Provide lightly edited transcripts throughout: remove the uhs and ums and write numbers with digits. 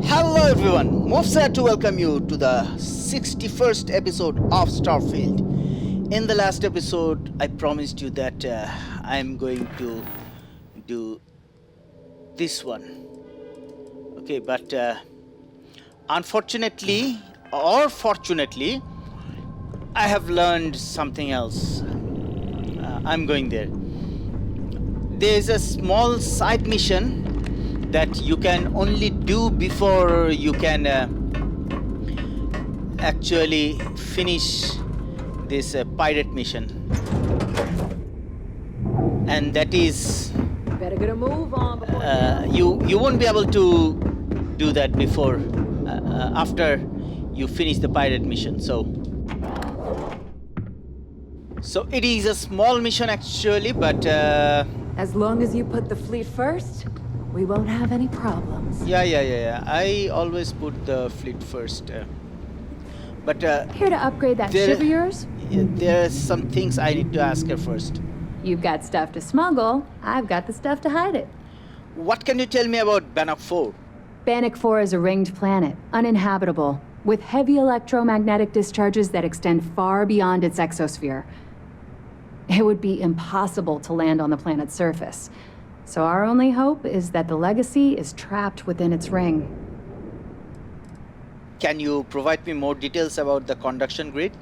Hello everyone, MUFS here to welcome you to the 61st episode of Starfield. In the last episode, I promised you that I'm going to do this one. Okay, but unfortunately or fortunately, I have learned something else. I'm going there. There's a small side mission that you can only do before you can actually finish this pirate mission, and that is Better get a move on before you won't be able to do that before after you finish the pirate mission. So it is a small mission actually, but as long as you put the fleet first, we won't have any problems. yeah. I always put the fleet first. But Here to upgrade that ship of yours? there are some things I need to ask her first. You've got stuff to smuggle. I've got the stuff to hide it. What can you tell me about Bannock 4? Bannock 4 is a ringed planet, uninhabitable, with heavy electromagnetic discharges that extend far beyond its exosphere. It would be impossible to land on the planet's surface. So our only hope is that the Legacy is trapped within its ring. Can you provide me more details about the conduction grid?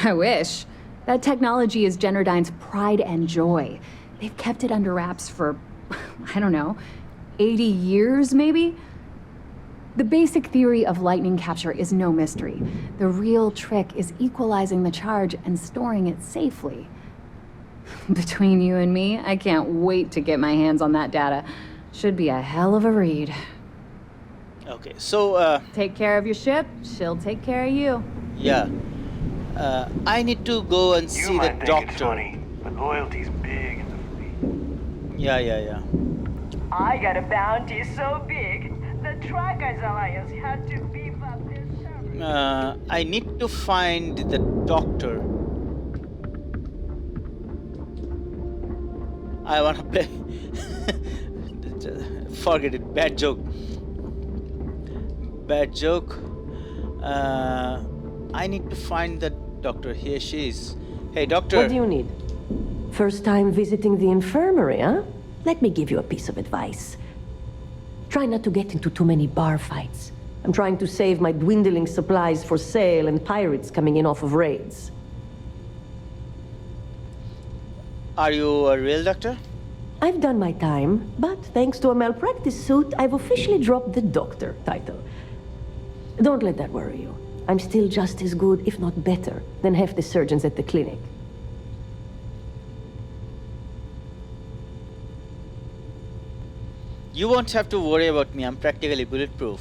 I wish. That technology is Generdyne's pride and joy. They've kept it under wraps for, I don't know, 80 years maybe? The basic theory of lightning capture is no mystery. The real trick is equalizing the charge and storing it safely. Between you and me, I can't wait to get my hands on that data. Should be a hell of a read. Okay, so Take care of your ship, she'll take care of you. yeah, I need to go and You see the might think it's doctor. funny, but loyalty's big in the fleet. Yeah. I got a bounty so big, the Trackers Alliance had to beef up their service. I need to find the doctor. I wanna play. Forget it. Bad joke. I need to find the doctor. Here she is. Hey, doctor. What do you need? First time visiting the infirmary, huh? Let me give you a piece of advice. Try not to get into too many bar fights. I'm trying to save my dwindling supplies for sale and pirates coming in off of raids. Are you a real doctor? I've done my time, but thanks to a malpractice suit, I've officially dropped the doctor title. Don't let that worry you. I'm still just as good, if not better, than half the surgeons at the clinic. You won't have to worry about me. I'm practically bulletproof.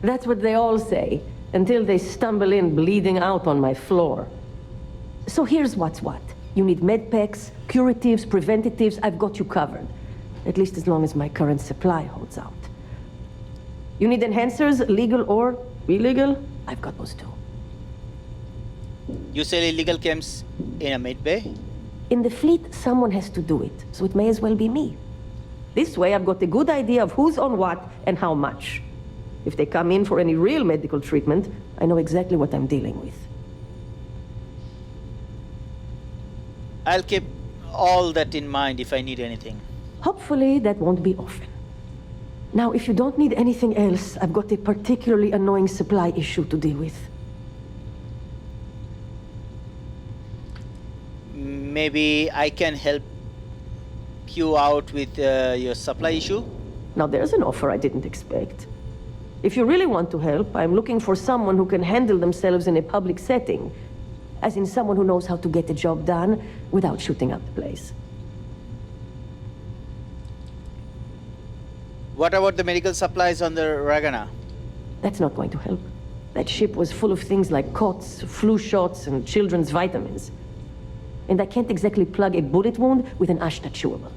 That's what they all say, until they stumble in bleeding out on my floor. So here's what's what. You need med packs, curatives, preventatives, I've got you covered. At least as long as my current supply holds out. You need enhancers, legal or illegal? I've got those too. You sell illegal chems in a med bay? In the fleet, someone has to do it, so it may as well be me. This way, I've got a good idea of who's on what and how much. If they come in for any real medical treatment, I know exactly what I'm dealing with. I'll keep all that in mind if I need anything. Hopefully, that won't be often. Now, if you don't need anything else, I've got a particularly annoying supply issue to deal with. Maybe I can help you out with your supply issue? Now, there's an offer I didn't expect. If you really want to help, I'm looking for someone who can handle themselves in a public setting. As in someone who knows how to get the job done without shooting up the place. What about the medical supplies on the Ragana? That's not going to help. That ship was full of things like cots, flu shots, and children's vitamins. And I can't exactly plug a bullet wound with an Ashta chewable.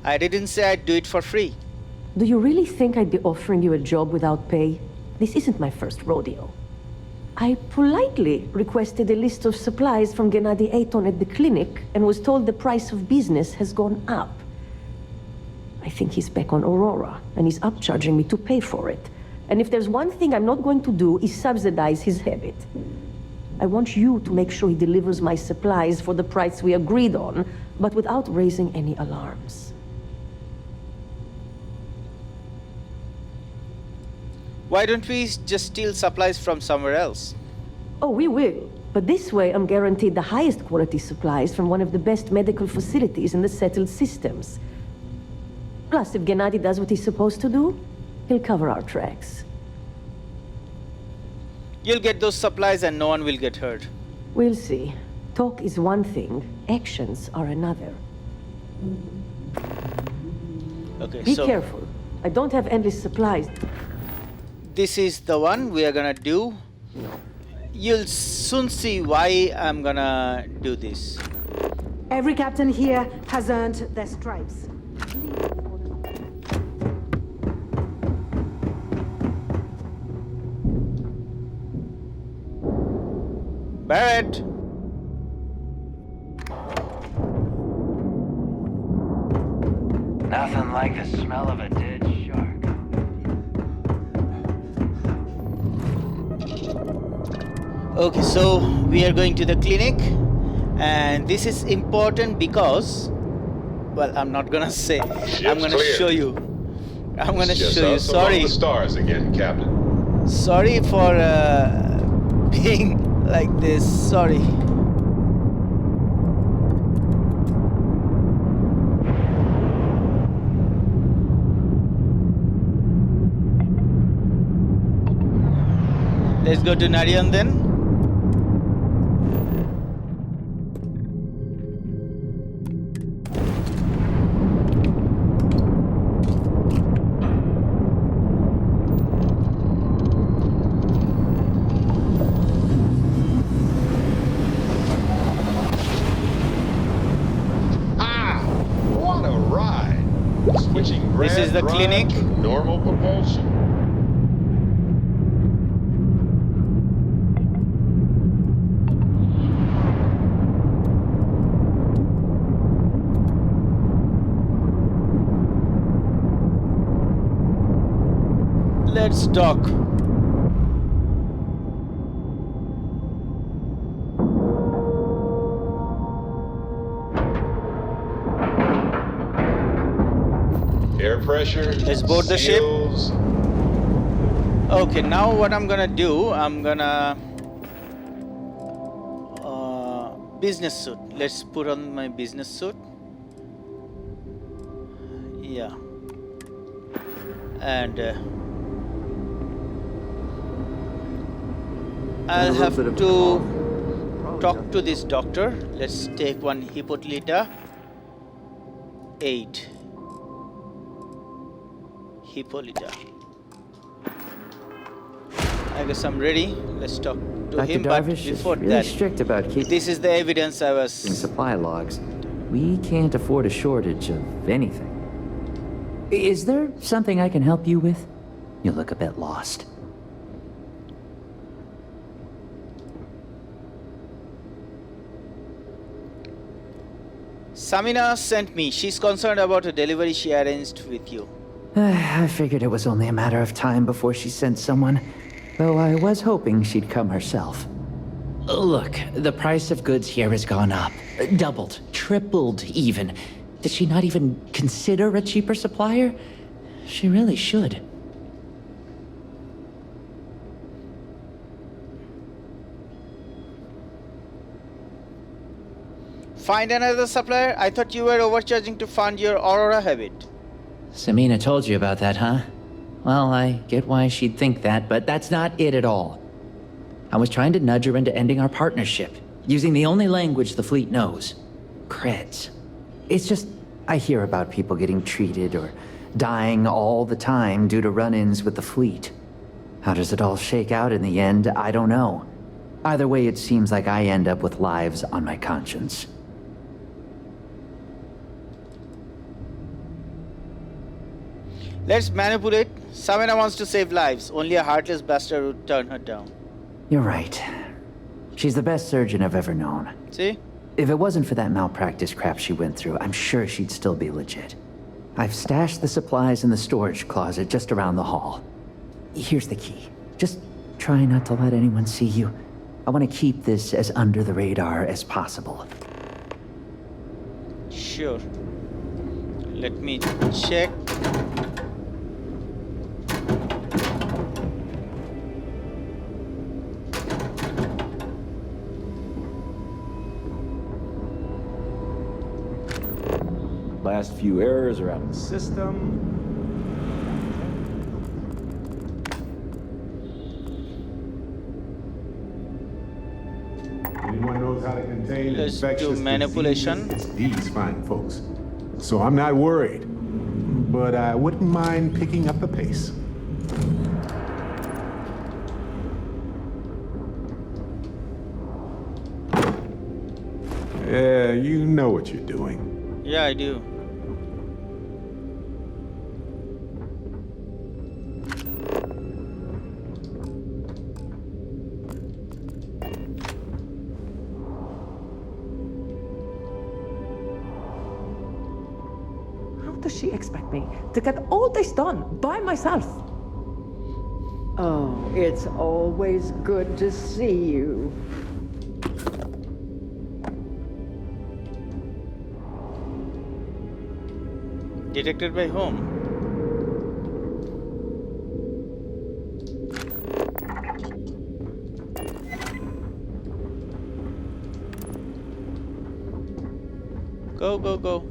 I didn't say I'd do it for free. Do you really think I'd be offering you a job without pay? This isn't my first rodeo. I politely requested a list of supplies from Gennady Aton at the clinic and was told the price of business has gone up. I think he's back on Aurora, and he's upcharging me to pay for it. And if there's one thing I'm not going to do is subsidize his habit. I want you to make sure he delivers my supplies for the price we agreed on, but without raising any alarms. Why don't we just steal supplies from somewhere else? Oh, we will. But this way, I'm guaranteed the highest quality supplies from one of the best medical facilities in the settled systems. Plus, if Gennady does what he's supposed to do, he'll cover our tracks. You'll get those supplies and no one will get hurt. We'll see. Talk is one thing, actions are another. Okay, Be so careful. I don't have endless supplies. this is the one we are gonna do. You'll soon see why I'm gonna do this. Every captain here has earned their stripes. Barrett! Nothing like the smell of a dead shark. Okay, so we are going to the clinic, and this is important because, well, I'm not gonna say. I'm gonna clear. show you. I'm gonna Just show you. us among Sorry, the stars again, Captain. sorry for being like this. Sorry. Let's go to Narian then. What a ride! Switching This is the drive clinic. to normal propulsion. Let's dock. Air pressure. Let's board the ship. seals. Okay, now what I'm gonna do, I'm gonna business suit. Let's put on my business suit. Yeah. And I'll have to talk to this doctor. Let's take one Hippolyta. 8. Hippolyta. I guess I'm ready. Let's talk to Dr. him. But Darvish is before really that, strict about keeping this is the evidence I was. supply logs. We can't afford a shortage of anything. Is there something I can help you with? You look a bit lost. Samina sent me. She's concerned about a delivery she arranged with you. I figured it was only a matter of time before she sent someone, though I was hoping she'd come herself. Look, the price of goods here has gone up. Doubled, tripled even. Did she not even consider a cheaper supplier? She really should. Find another supplier? I thought you were overcharging to fund your Aurora habit. Samina told you about that, huh? Well, I get why she'd think that, but that's not it at all. I was trying to nudge her into ending our partnership, using the only language the fleet knows. Creds. It's just, I hear about people getting treated or dying all the time due to run-ins with the fleet. How does it all shake out in the end? I don't know. Either way, it seems like I end up with lives on my conscience. Let's manipulate. Samina wants to save lives. Only a heartless bastard would turn her down. You're right. She's the best surgeon I've ever known. See? If it wasn't for that malpractice crap she went through, I'm sure she'd still be legit. I've stashed the supplies in the storage closet just around the hall. Here's the key. Just try not to let anyone see you. I want to keep this as under the radar as possible. Sure. Let me check. Last few errors are out of the system. Anyone knows how to contain Let's infectious do manipulation. diseases? It's these fine folks. So I'm not worried, but I wouldn't mind picking up the pace. Yeah, you know what you're doing. Yeah, I do. How does she expect me to get all this done by myself? Oh, it's always good to see you. Detected by whom? Go, go, go.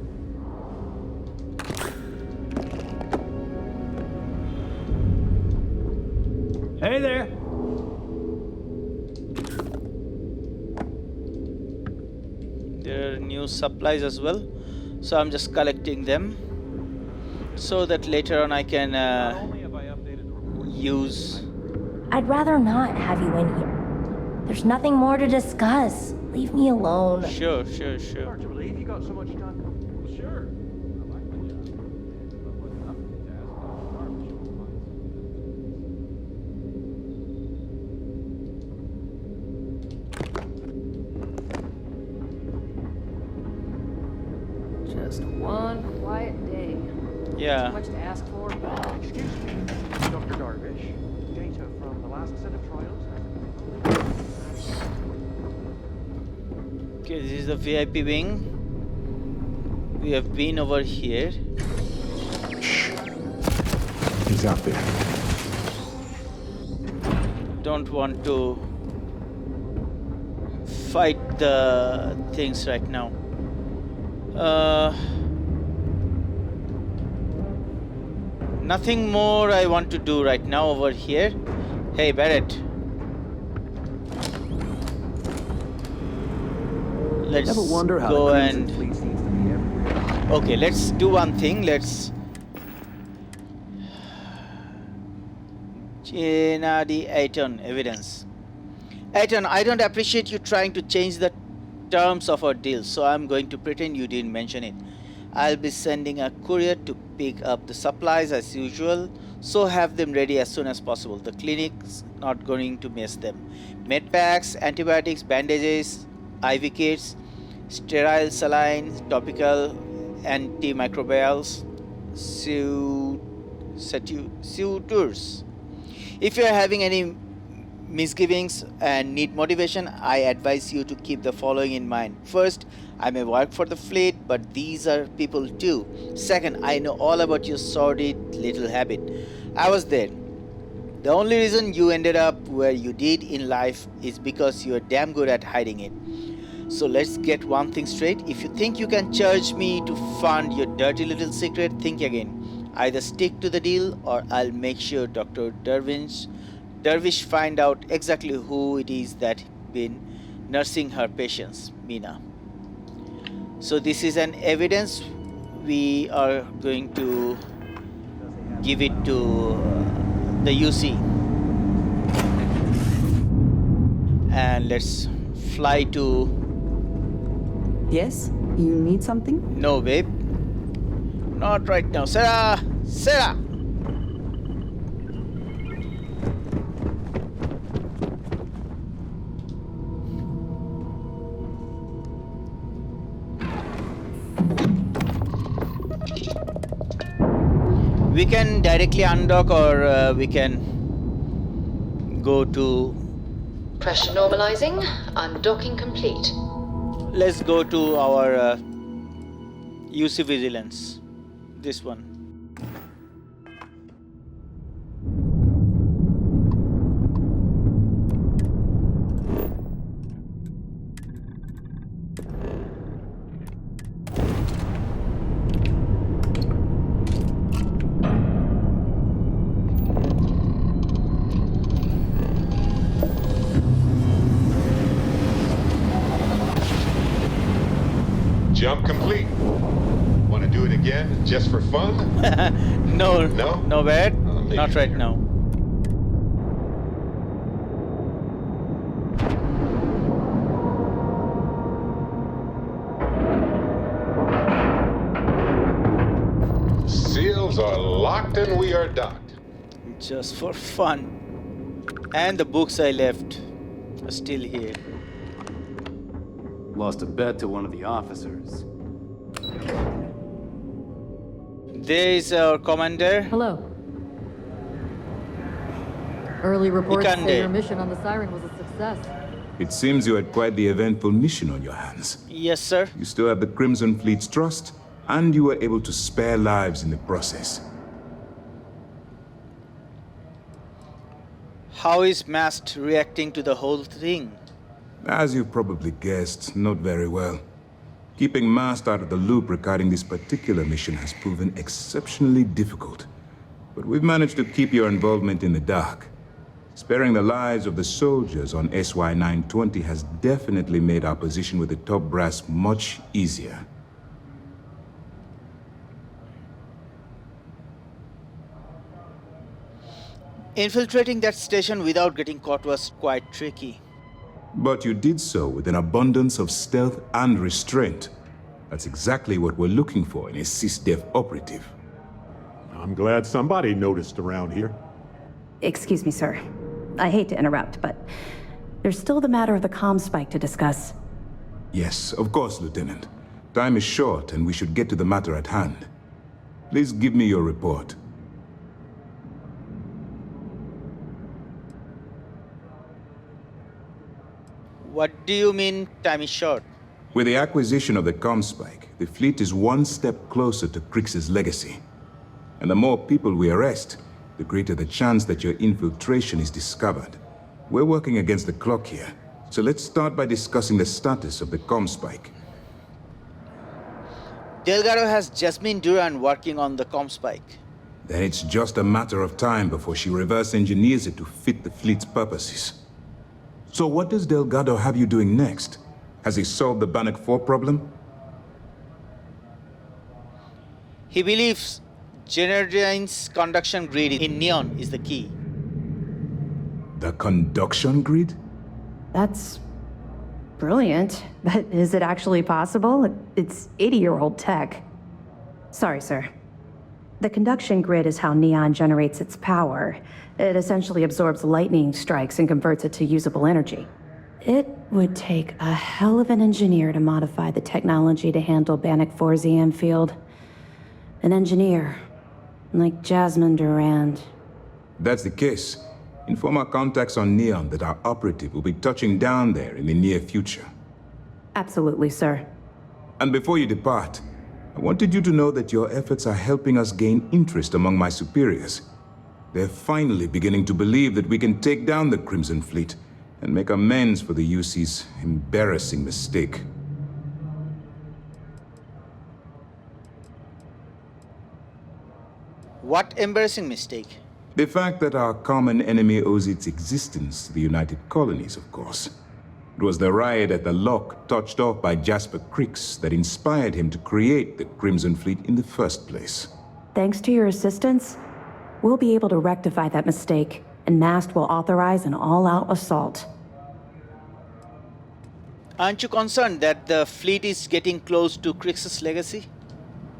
Hey there! There are new supplies as well, so I'm just collecting them so that later on I can use. I'd rather not have you in here. There's nothing more to discuss. Leave me alone. Sure, sure, sure. Hard to believe you got so much done. Sure. Just one quiet day. Yeah. Much to ask for. Excuse me, Dr. Darvish. Data from the last set of trials Okay, this is the VIP wing. We have been over here. He's out there. Don't want to fight the things right now. Nothing more I want to do right now over here. Hey, Barrett. Let's Ever wonder how go the and... cruising fleet seems to be everywhere? Okay, let's do one thing. Let's... the Aiton evidence. Aiton, I don't appreciate you trying to change the terms of our deal, so I'm going to pretend you didn't mention it. I'll be sending a courier to pick up the supplies as usual, so have them ready as soon as possible. The clinic's not going to miss them. Med packs, antibiotics, bandages, IV kits, sterile saline, topical antimicrobials, suitures. If you are having any misgivings and need motivation, I advise you to keep the following in mind. First, I may work for the fleet, but these are people too. Second, I know all about your sordid little habit. I was there. The only reason you ended up where you did in life is because you are damn good at hiding it. So let's get one thing straight. If you think you can charge me to fund your dirty little secret, think again. Either stick to the deal or I'll make sure Dr. Dervish find out exactly who it is that been nursing her patients, Mina. So this is an evidence. We are going to give it to the UC. And let's fly to... Yes? You need something? No, babe. Not right now. Sarah! Sarah! We can directly undock, or we can go to... Pressure normalizing. Undocking complete. Let's go to our UC Vigilance. This one. Jump complete. Want to do it again, just for fun? No. No? No bad. Maybe Not right later. now. Seals are locked and we are docked. Just for fun. And the books I left are still here. Lost a bet to one of the officers. There is our commander. Hello. Early reports Ikande. say your mission on the Siren was a success. It seems you had quite the eventful mission on your hands. Yes, sir. You still have the Crimson Fleet's trust, and you were able to spare lives in the process. How is Mast reacting to the whole thing? As you probably guessed, not very well. Keeping Mast out of the loop regarding this particular mission has proven exceptionally difficult. But we've managed to keep your involvement in the dark. Sparing the lives of the soldiers on SY-920 has definitely made our position with the top brass much easier. Infiltrating that station without getting caught was quite tricky. But you did so with an abundance of stealth and restraint. That's exactly what we're looking for in a SysDef operative. I'm glad somebody noticed around here. Excuse me, sir. I hate to interrupt, but there's still the matter of the comm spike to discuss. Yes, of course, Lieutenant. Time is short, and we should get to the matter at hand. Please give me your report. What do you mean time is short? With the acquisition of the comm spike, the fleet is one step closer to Krix's legacy. And the more people we arrest, the greater the chance that your infiltration is discovered. We're working against the clock here, so let's start by discussing the status of the comm spike. Delgado has Jasmine Duran working on the comm spike. Then it's just a matter of time before she reverse engineers it to fit the fleet's purposes. So what does Delgado have you doing next? Has he solved the Bannock 4 problem? He believes Generdine's conduction grid in Neon is the key. The conduction grid? That's brilliant. But is it actually possible? It's 80-year-old tech. Sorry, sir. The conduction grid is how Neon generates its power. It essentially absorbs lightning strikes and converts it to usable energy. It would take a hell of an engineer to modify the technology to handle Bannock 4's EM field. An engineer, like Jasmine Durand. That's the case. Inform our contacts on Neon that our operative will be touching down there in the near future. Absolutely, sir. And before you depart, I wanted you to know that your efforts are helping us gain interest among my superiors. They're finally beginning to believe that we can take down the Crimson Fleet and make amends for the UC's embarrassing mistake. What embarrassing mistake? The fact that our common enemy owes its existence to the United Colonies, of course. It was the riot at the Lock, touched off by Jasper Crix, that inspired him to create the Crimson Fleet in the first place. Thanks to your assistance, we'll be able to rectify that mistake, and MAST will authorize an all-out assault. Aren't you concerned that the fleet is getting close to Crix's legacy?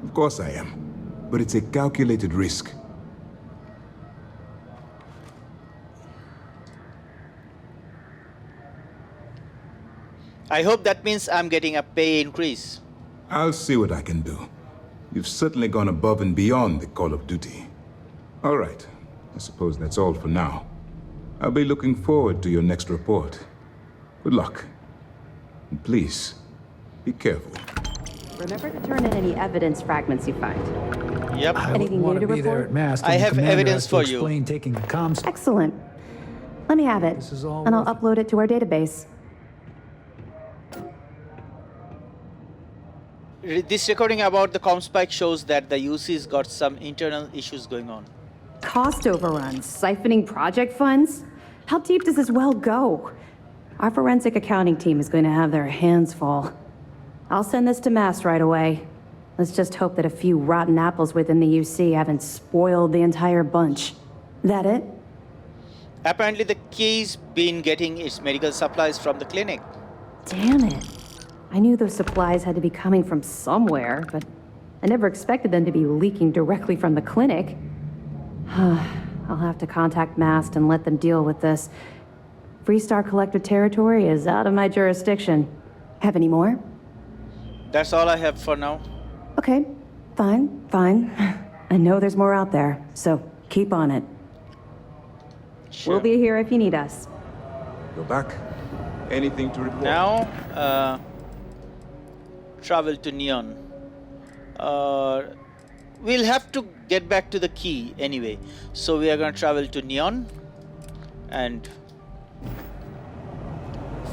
Of course I am, but it's a calculated risk. I hope that means I'm getting a pay increase. I'll see what I can do. You've certainly gone above and beyond the call of duty. All right. I suppose that's all for now. I'll be looking forward to your next report. Good luck. And please, be careful. Remember to turn in any evidence fragments you find. Yep. Anything new to report? I have evidence for you. Excellent. Let me have it, and I'll upload it to our database. This recording about the comm spike shows that the UC's got some internal issues going on. Cost overruns, siphoning project funds? How deep does this well go? Our forensic accounting team is going to have their hands full. I'll send this to Mass right away. Let's just hope that a few rotten apples within the UC haven't spoiled the entire bunch. That it? Apparently the key's been getting its medical supplies from the clinic. Damn it. I knew those supplies had to be coming from somewhere, but I never expected them to be leaking directly from the clinic. I'll have to contact Mast and let them deal with this. Freestar Collective territory is out of my jurisdiction. Have any more? That's all I have for now. Okay, fine. I know there's more out there, so keep on it. Sure. We'll be here if you need us. Go back. Anything to report? Now, travel to Neon. We'll have to get back to the key anyway. So we are going to travel to Neon and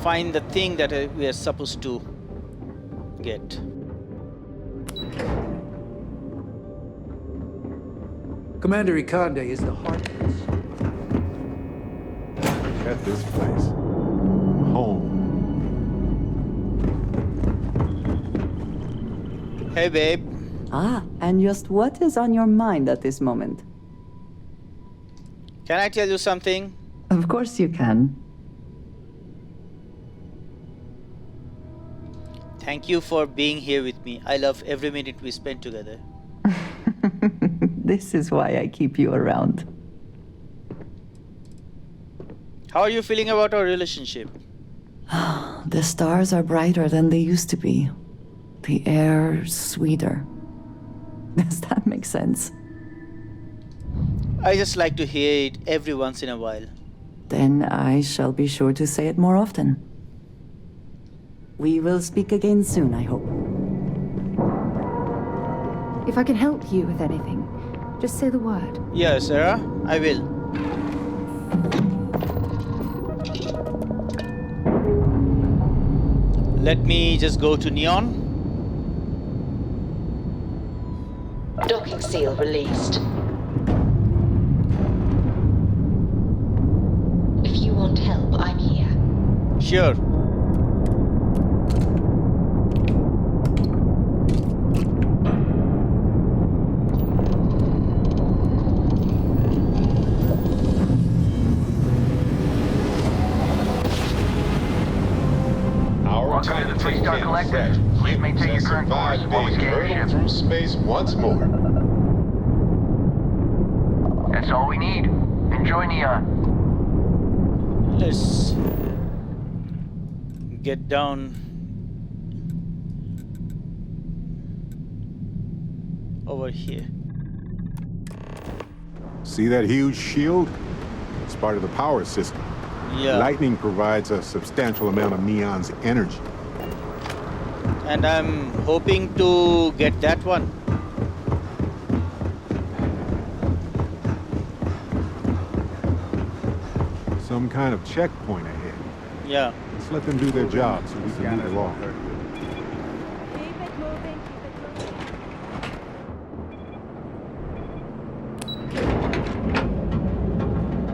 find the thing that we are supposed to get. Commander Ikande is the heart of this. At this place. Home. Hey, babe. Ah, and just what is on your mind at this moment? Can I tell you something? Of course you can. Thank you for being here with me. I love every minute we spend together. This is why I keep you around. How are you feeling about our relationship? The stars are brighter than they used to be. The air sweeter. Does that make sense? I just like to hear it every once in a while. Then I shall be sure to say it more often. We will speak again soon, I hope. If I can help you with anything, just say the word. Yes, Sarah, I will. Let me just go to Neon. Docking seal released. If you want help, I'm here. Sure. Welcome to the Freestar Collective. Please maintain your current course while we scan your ship. Through space once more. That's all we need. Enjoy Neon. Let's get down over here. See that huge shield? It's part of the power system. Yeah. Lightning provides a substantial amount of Neon's energy. And I'm hoping to get that one. Some kind of checkpoint ahead. Yeah. Let's let them do their job so we can move along.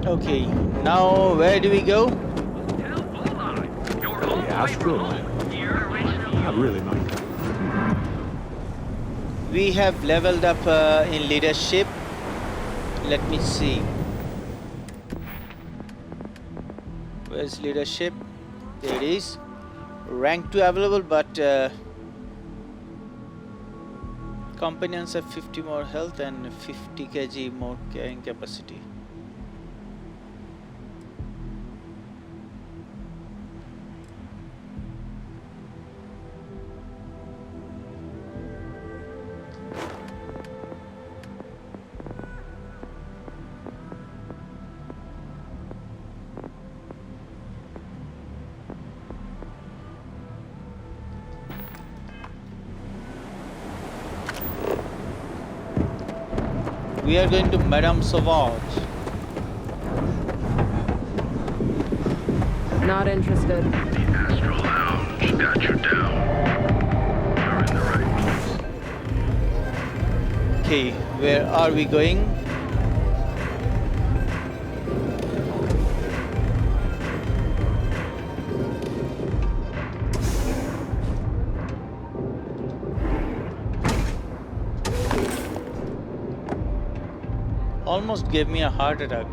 Okay, now where do we go? The asteroid. Not really nice. We have leveled up in leadership. Let me see. Where's leadership? There it is. Rank 2 available, but companions have 50 more health and 50 kg more carrying capacity. We are going to Madame Sauvage. Not interested. Astral Lounge got you down. You're in the right place. Okay, where are we going? Almost gave me a heart attack.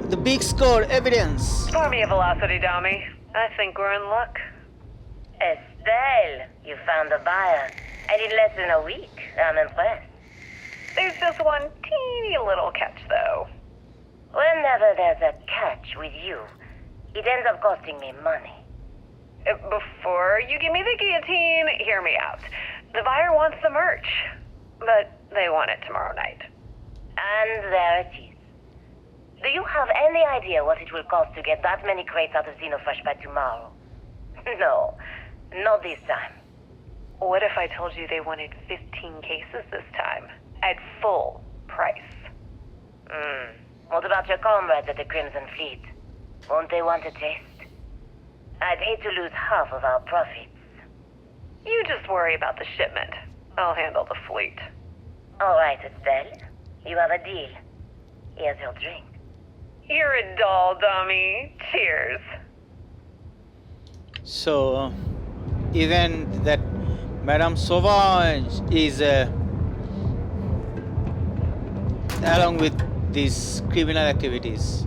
The big score, evidence. Pour me a velocity, dummy. I think we're in luck. Estelle, you found a buyer. And in less than a week. I'm impressed. There's just one teeny little catch, though. Whenever there's a catch with you, it ends up costing me money. Before you give me the guillotine, hear me out. The buyer wants the merch, but they want it tomorrow night. And there it is. Do you have any idea what it will cost to get that many crates out of Xenofresh by tomorrow? No, not this time. What if I told you they wanted 15 cases this time, at full price? What about your comrades at the Crimson Fleet? Won't they want a taste? I'd hate to lose half of our profits. You just worry about the shipment. I'll handle the fleet. All right, Estelle. You have a deal. Here's your drink. You're a doll, dummy. Cheers. So, even that Madame Sauvage is along with these criminal activities.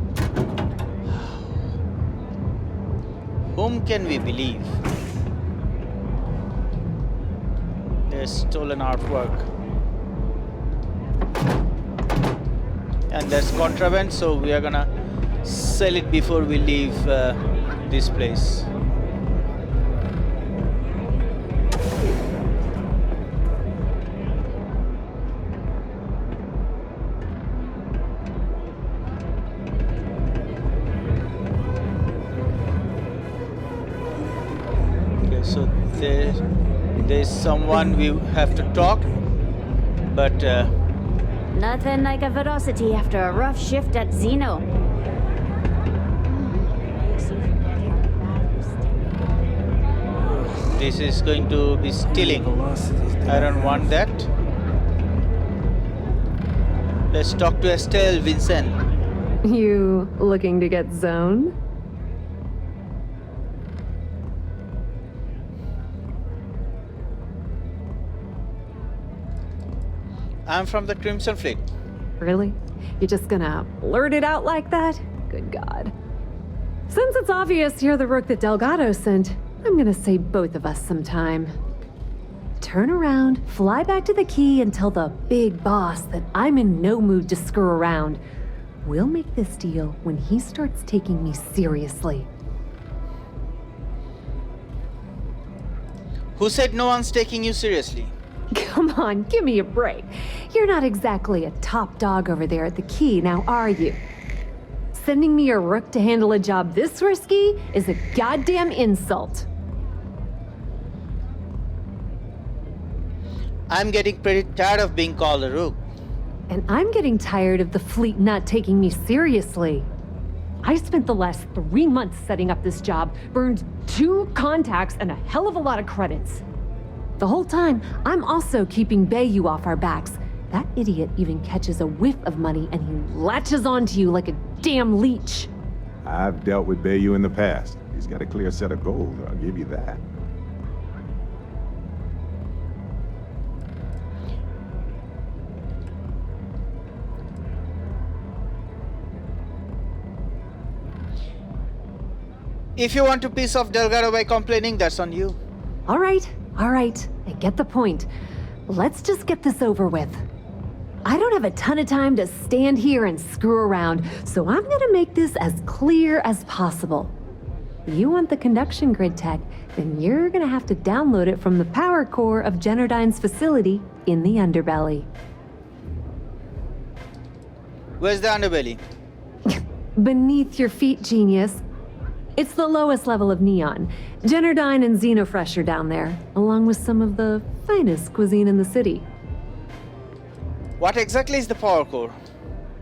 Whom can we believe? There's stolen artwork. And that's contraband, so we are gonna sell it before we leave this place. Okay, so there's someone we have to talk, but nothing like a velocity after a rough shift at Xeno. this is going to be stealing. I don't want that. Let's talk to Estelle, Vincent. You looking to get zoned? I'm from the Crimson Fleet. Really? You're just gonna blurt it out like that? Good God. Since it's obvious you're the rook that Delgado sent, I'm gonna save both of us some time. Turn around, fly back to the key, and tell the big boss that I'm in no mood to screw around. We'll make this deal when he starts taking me seriously. Who said no one's taking you seriously? Come on, give me a break. You're not exactly a top dog over there at the key, now are you? Sending me a rook to handle a job this risky is a goddamn insult. I'm getting pretty tired of being called a rook. And I'm getting tired of the fleet not taking me seriously. I spent the last 3 months setting up this job, burned 2 contacts and a hell of a lot of credits. The whole time, I'm also keeping Bayou off our backs. That idiot even catches a whiff of money and he latches onto you like a damn leech. I've dealt with Bayou in the past. He's got a clear set of goals, I'll give you that. If you want to piss off Delgado by complaining, that's on you. All right. I get the point. Let's just get this over with. I don't have a ton of time to stand here and screw around, so I'm gonna make this as clear as possible. You want the conduction grid tech, then you're gonna have to download it from the power core of Generdyne's facility in the underbelly. Where's the underbelly? Beneath your feet, genius. It's the lowest level of Neon. Generdyne and Xenofresh are down there, along with some of the finest cuisine in the city. What exactly is the power core?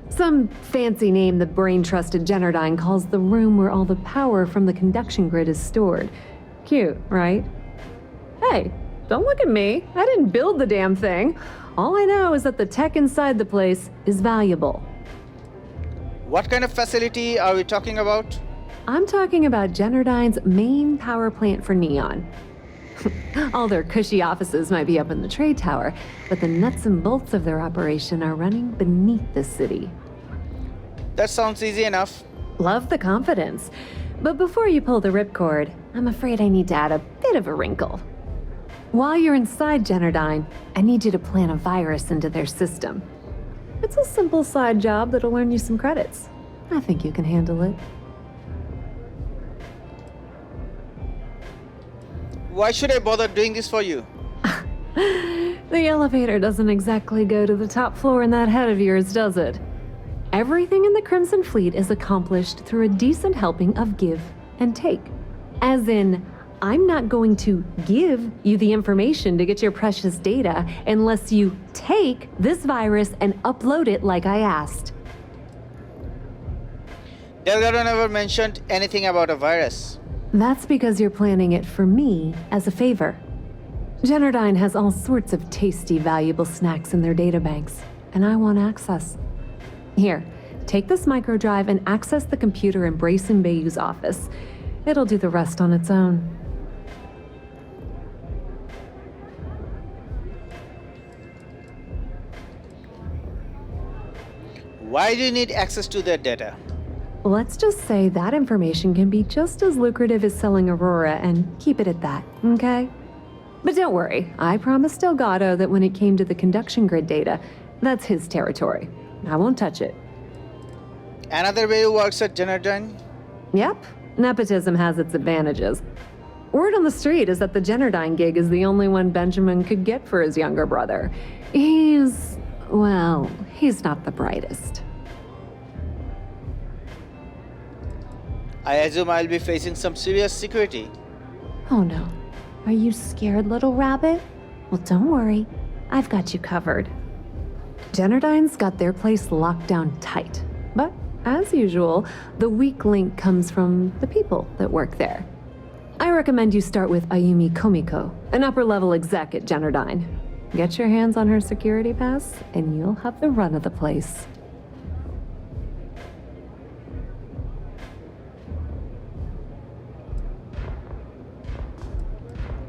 Some fancy name the brain-trusted Generdyne calls the room where all the power from the conduction grid is stored. Cute, right? Hey, don't look at me. I didn't build the damn thing. All I know is that the tech inside the place is valuable. What kind of facility are we talking about? I'm talking about Generdyne's main power plant for Neon. All their cushy offices might be up in the trade tower, but the nuts and bolts of their operation are running beneath the city. That sounds easy enough. Love the confidence. But before you pull the ripcord, I'm afraid I need to add a bit of a wrinkle. While you're inside Generdyne, I need you to plant a virus into their system. It's a simple side job that'll earn you some credits. I think you can handle it. Why should I bother doing this for you? The elevator doesn't exactly go to the top floor in that head of yours, does it? Everything in the Crimson Fleet is accomplished through a decent helping of give and take. As in, I'm not going to give you the information to get your precious data unless you take this virus and upload it like I asked. Delgado never mentioned anything about a virus. That's because you're planning it for me as a favor. Generdyne has all sorts of tasty, valuable snacks in their databanks, and I want access. Here, take this microdrive and access the computer in Brayson Bayou's office. It'll do the rest on its own. Why do you need access to their data? Let's just say that information can be just as lucrative as selling Aurora and keep it at that, okay? But don't worry, I promised Delgado that when it came to the conduction grid data, that's his territory. I won't touch it. Another way who works at Generdyne? Yep, nepotism has its advantages. Word on the street is that the Generdyne gig is the only one Benjamin could get for his younger brother. He's not the brightest. I assume I'll be facing some serious security. Oh no. Are you scared, little rabbit? Well, don't worry. I've got you covered. Generdyne's got their place locked down tight. But, as usual, the weak link comes from the people that work there. I recommend you start with Ayumi Komiko, an upper-level exec at Generdyne. Get your hands on her security pass, and you'll have the run of the place.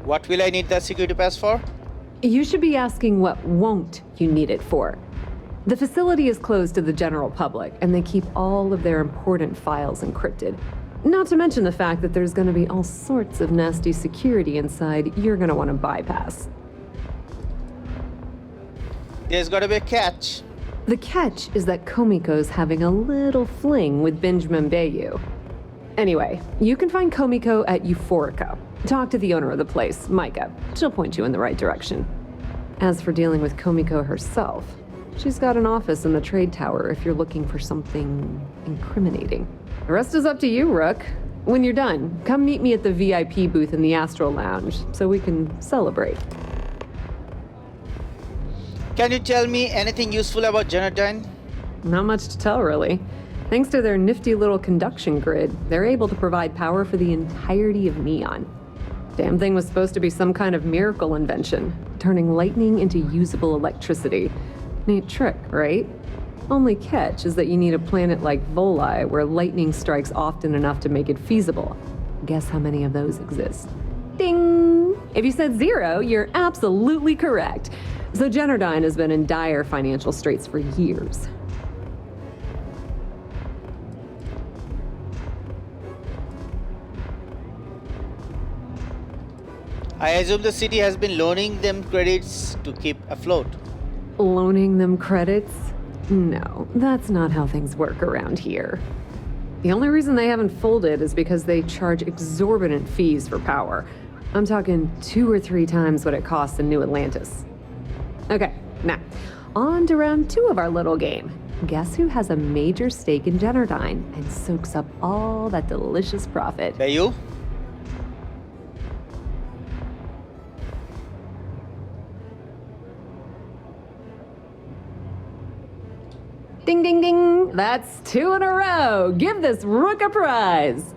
What will I need that security pass for? You should be asking what won't you need it for. The facility is closed to the general public, and they keep all of their important files encrypted. Not to mention the fact that there's going to be all sorts of nasty security inside you're going to want to bypass. There's got to be a catch. The catch is that Komiko's having a little fling with Benjamin Bayou. Anyway, you can find Komiko at Euphorica. Talk to the owner of the place, Micah. She'll point you in the right direction. As for dealing with Komiko herself, she's got an office in the trade tower if you're looking for something incriminating. The rest is up to you, Rook. When you're done, come meet me at the VIP booth in the Astral Lounge so we can celebrate. Can you tell me anything useful about Generdyne? Not much to tell, really. Thanks to their nifty little conduction grid, they're able to provide power for the entirety of Neon. Damn thing was supposed to be some kind of miracle invention, turning lightning into usable electricity. Neat trick, right? Only catch is that you need a planet like Voli where lightning strikes often enough to make it feasible. Guess how many of those exist? Ding! If you said 0, you're absolutely correct. So Generdyne has been in dire financial straits for years. I assume the city has been loaning them credits to keep afloat. Loaning them credits? No, that's not how things work around here. The only reason they haven't folded is because they charge exorbitant fees for power. I'm talking 2 or 3 times what it costs in New Atlantis. Okay, now, on to round 2 of our little game. Guess who has a major stake in Generdyne and soaks up all that delicious profit? Bayou? Ding, ding, ding. That's 2 in a row. Give this rook a prize.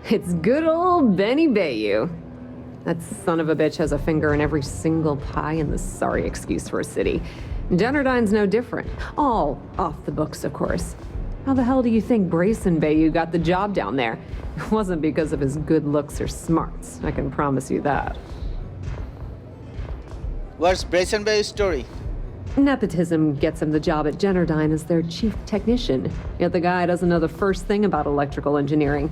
It's good old Benny Bayou. That son of a bitch has a finger in every single pie in this sorry excuse for a city. Generdyne's no different. All off the books, of course. How the hell do you think Brayson Bayou got the job down there? It wasn't because of his good looks or smarts, I can promise you that. What's Brayson Bay's story? Nepotism gets him the job at Generdyne as their chief technician, yet the guy doesn't know the first thing about electrical engineering.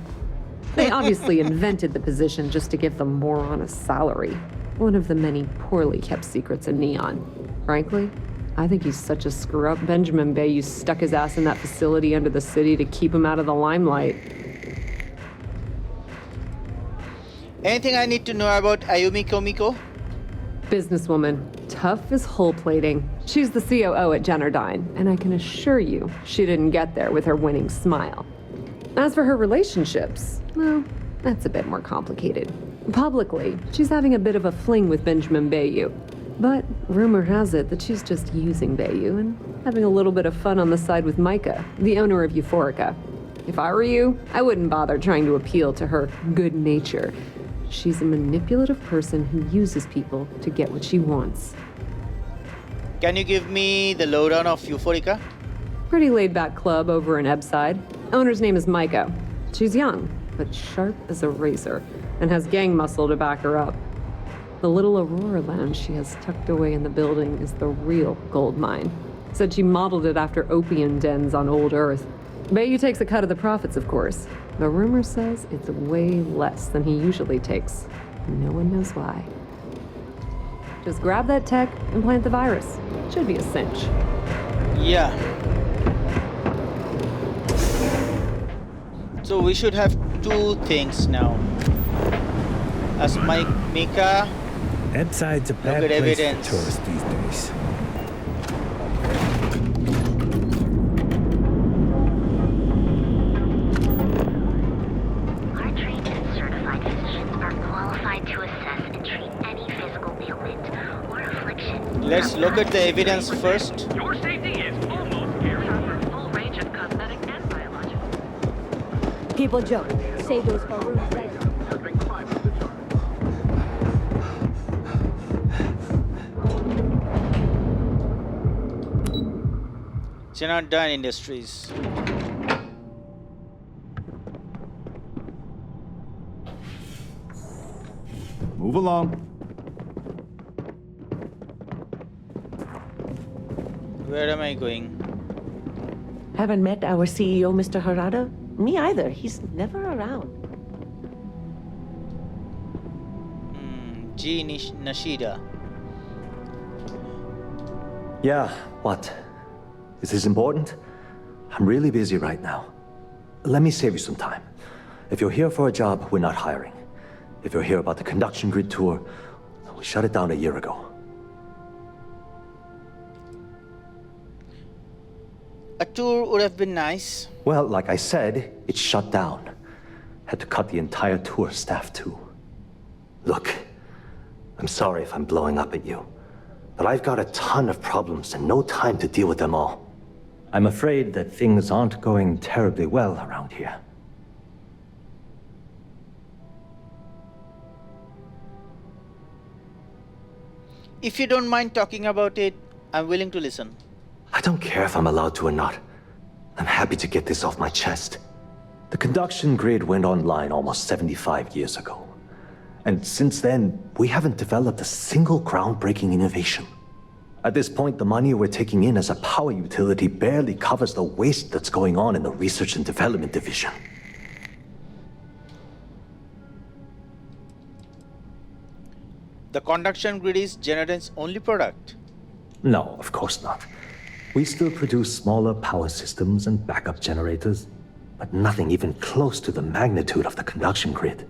They obviously invented the position just to give the moron a salary. One of the many poorly kept secrets in Neon. Frankly, I think he's such a screw-up Benjamin Bayou stuck his ass in that facility under the city to keep him out of the limelight. Anything I need to know about Ayumi Komiko? Businesswoman, tough as hull plating. She's the COO at Generdyne, and I can assure you she didn't get there with her winning smile. As for her relationships, well, that's a bit more complicated. Publicly, she's having a bit of a fling with Benjamin Bayou. But rumor has it that she's just using Bayou and having a little bit of fun on the side with Micah, the owner of Euphorica. If I were you, I wouldn't bother trying to appeal to her good nature. She's a manipulative person who uses people to get what she wants. Can you give me the lowdown of Euphorica? Pretty laid-back club over in Ebbside. Owner's name is Micah. She's young, but sharp as a razor, and has gang muscle to back her up. The little Aurora lounge she has tucked away in the building is the real gold mine. Said she modeled it after opium dens on old Earth. Bayou takes a cut of the profits, of course. The rumor says it's way less than he usually takes. No one knows why. Just grab that tech and plant the virus. Should be a cinch. Yeah. So we should have 2 things now. As Mika. Ebbside's a bad place for tourists these days. Our trained and certified physicians are qualified to assess and treat any physical ailment or affliction. Let's look at the evidence first. Your safety is almost guaranteed for a full range of cosmetic and biological. People joke. Save those for rooms later. Generdyne Industries. Move along. Where am I going? Haven't met our CEO, Mr. Harada? Me either. He's never around. G. Nishida. Yeah, what? Is this important? I'm really busy right now. Let me save you some time. If you're here for a job, we're not hiring. If you're here about the conduction grid tour, we shut it down a year ago. A tour would have been nice. Well, like I said, it's shut down. Had to cut the entire tour staff too. Look, I'm sorry if I'm blowing up at you, but I've got a ton of problems and no time to deal with them all. I'm afraid that things aren't going terribly well around here. If you don't mind talking about it, I'm willing to listen. I don't care if I'm allowed to or not. I'm happy to get this off my chest. The conduction grid went online almost 75 years ago. And since then, we haven't developed a single groundbreaking innovation. At this point, the money we're taking in as a power utility barely covers the waste that's going on in the research and development division. The conduction grid is Generdyne's only product. No, of course not. We still produce smaller power systems and backup generators, but nothing even close to the magnitude of the conduction grid.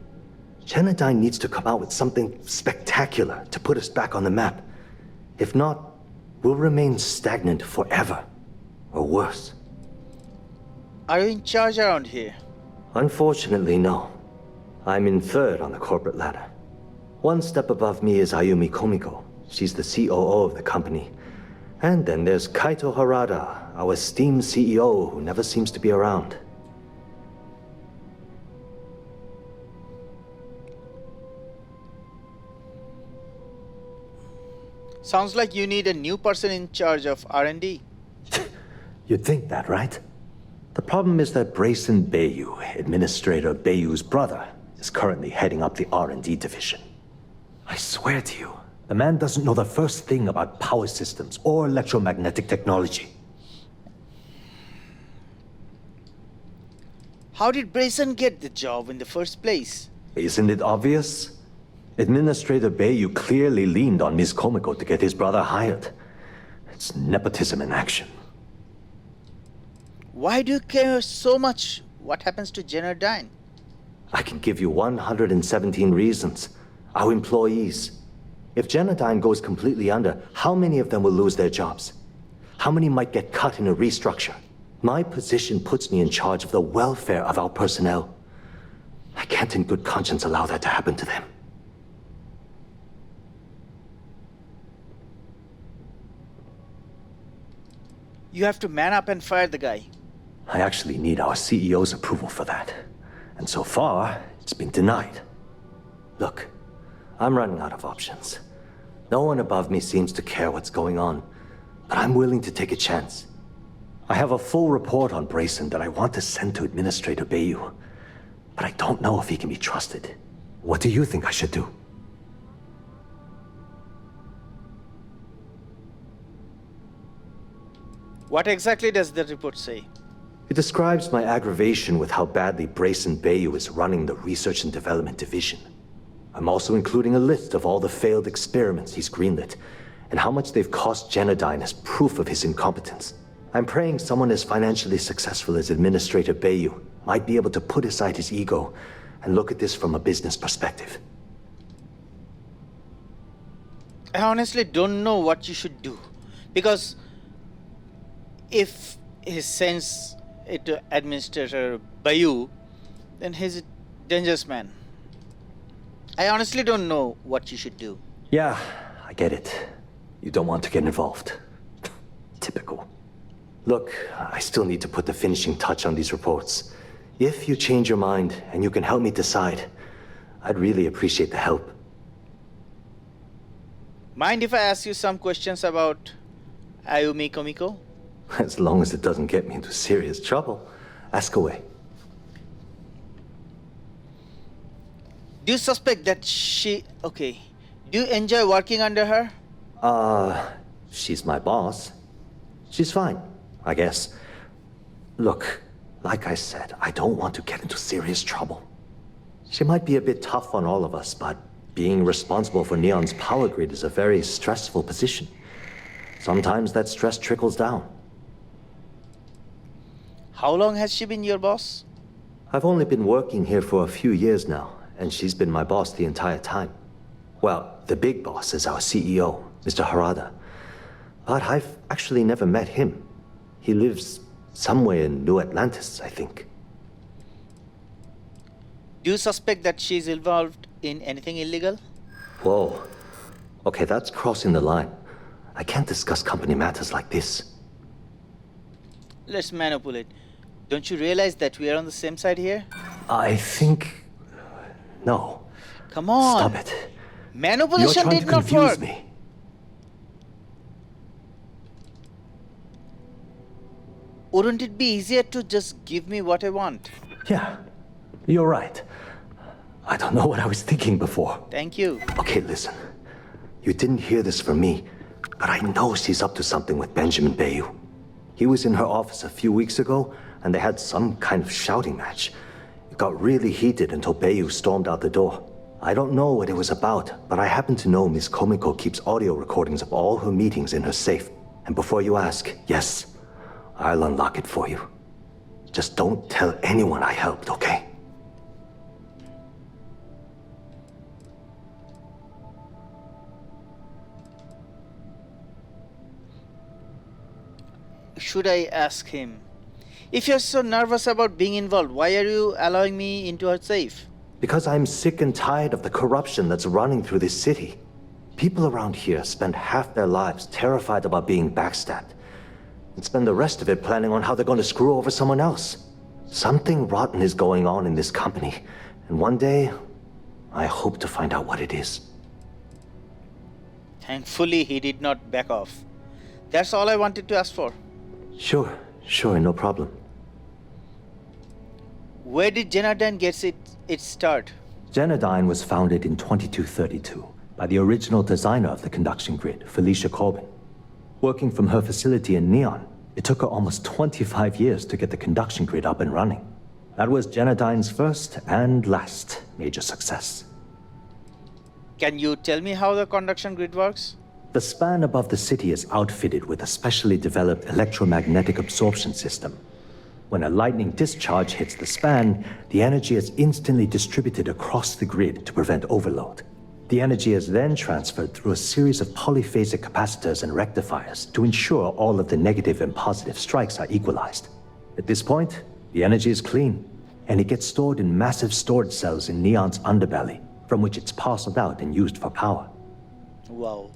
Generdyne needs to come out with something spectacular to put us back on the map. If not, we'll remain stagnant forever, or worse. Are you in charge around here? Unfortunately, no. I'm in third on the corporate ladder. One step above me is Ayumi Komiko. She's the COO of the company. And then there's Kaito Harada, our esteemed CEO who never seems to be around. Sounds like you need a new person in charge of R&D. You'd think that, right? The problem is that Brayson Bayou, Administrator Bayou's brother, is currently heading up the R&D division. I swear to you, the man doesn't know the first thing about power systems or electromagnetic technology. How did Brayson get the job in the first place? Isn't it obvious? Administrator Bayou clearly leaned on Ms. Komiko to get his brother hired. It's nepotism in action. Why do you care so much what happens to Generdyne? I can give you 117 reasons. Our employees. If Generdyne goes completely under, how many of them will lose their jobs? How many might get cut in a restructure? My position puts me in charge of the welfare of our personnel. I can't in good conscience allow that to happen to them. You have to man up and fire the guy. I actually need our CEO's approval for that. And so far, it's been denied. Look, I'm running out of options. No one above me seems to care what's going on, but I'm willing to take a chance. I have a full report on Brayson that I want to send to Administrator Bayou, but I don't know if he can be trusted. What do you think I should do? What exactly does the report say? It describes my aggravation with how badly Brayson Bayou is running the Research and Development Division. I'm also including a list of all the failed experiments he's greenlit, and how much they've cost Generdyne as proof of his incompetence. I'm praying someone as financially successful as Administrator Bayou might be able to put aside his ego and look at this from a business perspective. I honestly don't know what you should do, because if he sends it to Administrator Bayou, then he's a dangerous man. I honestly don't know what you should do. Yeah, I get it. You don't want to get involved. Typical. Look, I still need to put the finishing touch on these reports. If you change your mind and you can help me decide, I'd really appreciate the help. Mind if I ask you some questions about Ayumi Komiko? As long as it doesn't get me into serious trouble. Ask away. Do you suspect that she... Okay. Do you enjoy working under her? She's my boss. She's fine, I guess. Look, like I said, I don't want to get into serious trouble. She might be a bit tough on all of us, but being responsible for Neon's power grid is a very stressful position. Sometimes that stress trickles down. How long has she been your boss? I've only been working here for a few years now, and she's been my boss the entire time. Well, the big boss is our CEO, Mr. Harada. But I've actually never met him. He lives somewhere in New Atlantis, I think. Do you suspect that she's involved in anything illegal? Whoa. Okay, that's crossing the line. I can't discuss company matters like this. Let's manipulate. Don't you realize that we are on the same side here? I think... No. Come on. Stop it. Manipulation did not work. You're trying to confuse me. Wouldn't it be easier to just give me what I want? Yeah, you're right. I don't know what I was thinking before. Thank you. Okay, listen. You didn't hear this from me, but I know she's up to something with Benjamin Bayou. He was in her office a few weeks ago, and they had some kind of shouting match. It got really heated until Bayou stormed out the door. I don't know what it was about, but I happen to know Miss Komiko keeps audio recordings of all her meetings in her safe. And before you ask, yes, I'll unlock it for you. Just don't tell anyone I helped, okay? Should I ask him? If you're so nervous about being involved, why are you allowing me into her safe? Because I'm sick and tired of the corruption that's running through this city. People around here spend half their lives terrified about being backstabbed, and spend the rest of it planning on how they're going to screw over someone else. Something rotten is going on in this company, and one day, I hope to find out what it is. Thankfully, he did not back off. That's all I wanted to ask for. Sure, no problem. Where did Generdyne get its start? Generdyne was founded in 2232 by the original designer of the conduction grid, Felicia Corbin. Working from her facility in Neon, it took her almost 25 years to get the conduction grid up and running. That was Generdyne's first and last major success. Can you tell me how the conduction grid works? The span above the city is outfitted with a specially developed electromagnetic absorption system. When a lightning discharge hits the span, the energy is instantly distributed across the grid to prevent overload. The energy is then transferred through a series of polyphasic capacitors and rectifiers to ensure all of the negative and positive strikes are equalized. At this point, the energy is clean, and it gets stored in massive storage cells in Neon's underbelly, from which it's parceled out and used for power. Wow.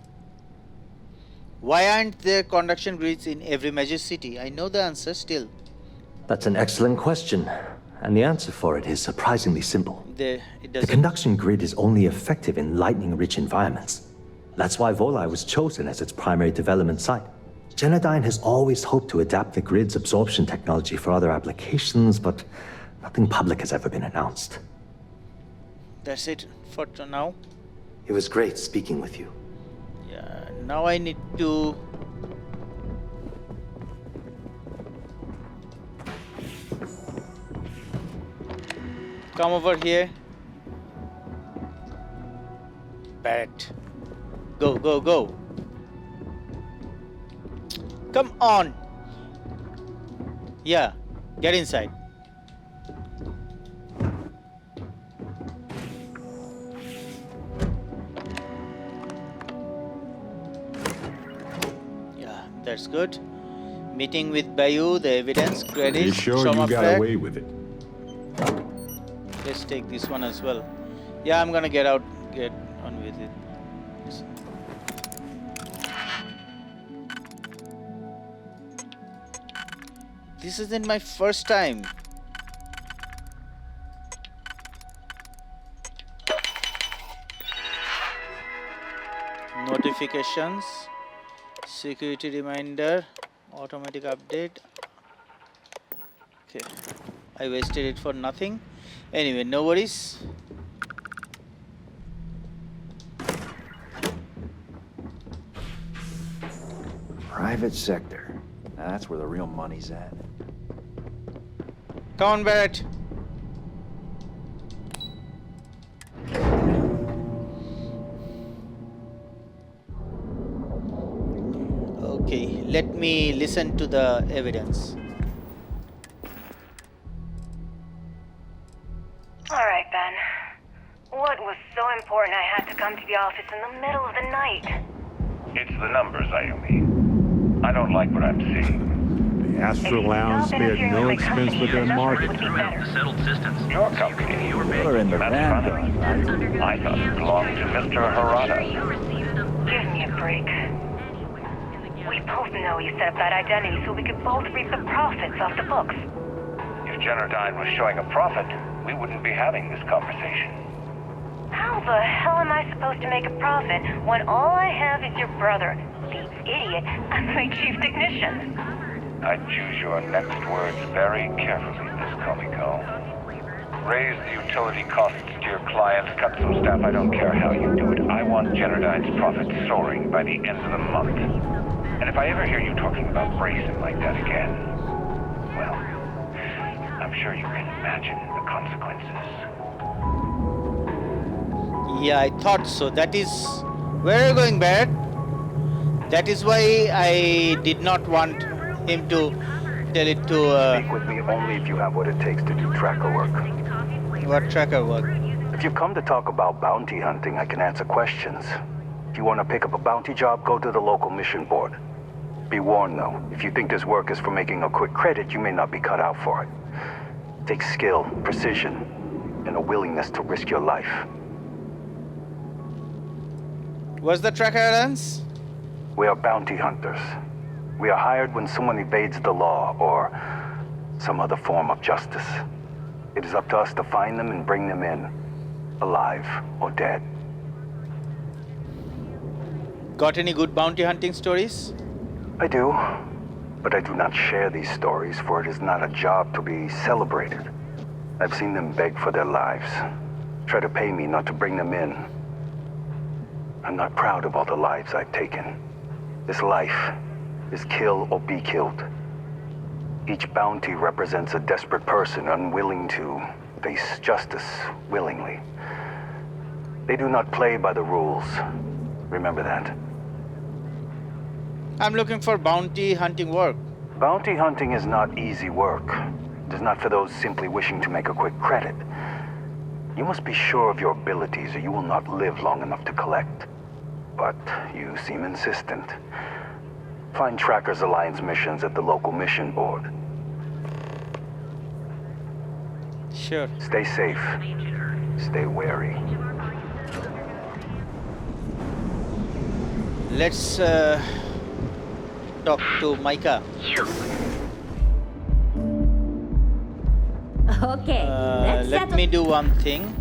Why aren't there conduction grids in every major city? I know the answer still. That's an excellent question, and the answer for it is surprisingly simple. The conduction grid is only effective in lightning-rich environments. That's why Volai was chosen as its primary development site. Generdyne has always hoped to adapt the grid's absorption technology for other applications, but nothing public has ever been announced. That's it for now. It was great speaking with you. Yeah, now I need to... come over here. Barrett. Go, go, go. Come on. Yeah, get inside. Yeah, that's good. Meeting with Bayou, the evidence, credits. You sure you got away with it? Let's take this one as well. Yeah, I'm gonna get on with it. This isn't my first time. Notifications, security reminder, automatic update. Okay, I wasted it for nothing. Anyway, no worries. Private sector. Now that's where the real money's at. Come on, Barrett. Okay, let me listen to the evidence. Alright, Ben. What was so important I had to come to the office in the middle of the night? It's the numbers, Ayumi. I don't like what I'm seeing. The Astral Lounge spared no expense with their marketing. Your company? We're in the vanguard, right? I thought it belonged to Mr. Harada. Give me a break. We both know you set up that identity so we could both reap the profits off the books. If Generdyne was showing a profit, we wouldn't be having this conversation. How the hell am I supposed to make a profit when all I have is your brother, the idiot, as my chief technician? I'd choose your next words very carefully, Miss Komiko. Raise the utility costs to your clients, cut some staff, I don't care how you do it. I want Generdyne's profits soaring by the end of the month. And if I ever hear you talking about bracing like that again, well, I'm sure you can imagine the consequences. Yeah, I thought so. That is... Where are you going, Barrett? That is why I did not want him to tell it to... Speak with me only if you have what it takes to do tracker work. What tracker work? If you've come to talk about bounty hunting, I can answer questions. If you want to pick up a bounty job, go to the local mission board. Be warned, though, if you think this work is for making a quick credit, you may not be cut out for it. It takes skill, precision, and a willingness to risk your life. What's the tracker dance? We are bounty hunters. We are hired when someone evades the law or some other form of justice. It is up to us to find them and bring them in, alive or dead. Got any good bounty hunting stories? I do, but I do not share these stories, for it is not a job to be celebrated. I've seen them beg for their lives, try to pay me not to bring them in. I'm not proud of all the lives I've taken. This life is kill or be killed. Each bounty represents a desperate person unwilling to face justice willingly. They do not play by the rules. Remember that. I'm looking for bounty hunting work. Bounty hunting is not easy work. It is not for those simply wishing to make a quick credit. You must be sure of your abilities or you will not live long enough to collect. But you seem insistent. Find Trackers Alliance missions at the local mission board. Sure. Stay safe. Stay wary. Let's talk to Micah. Okay, let's let settle. me do one thing.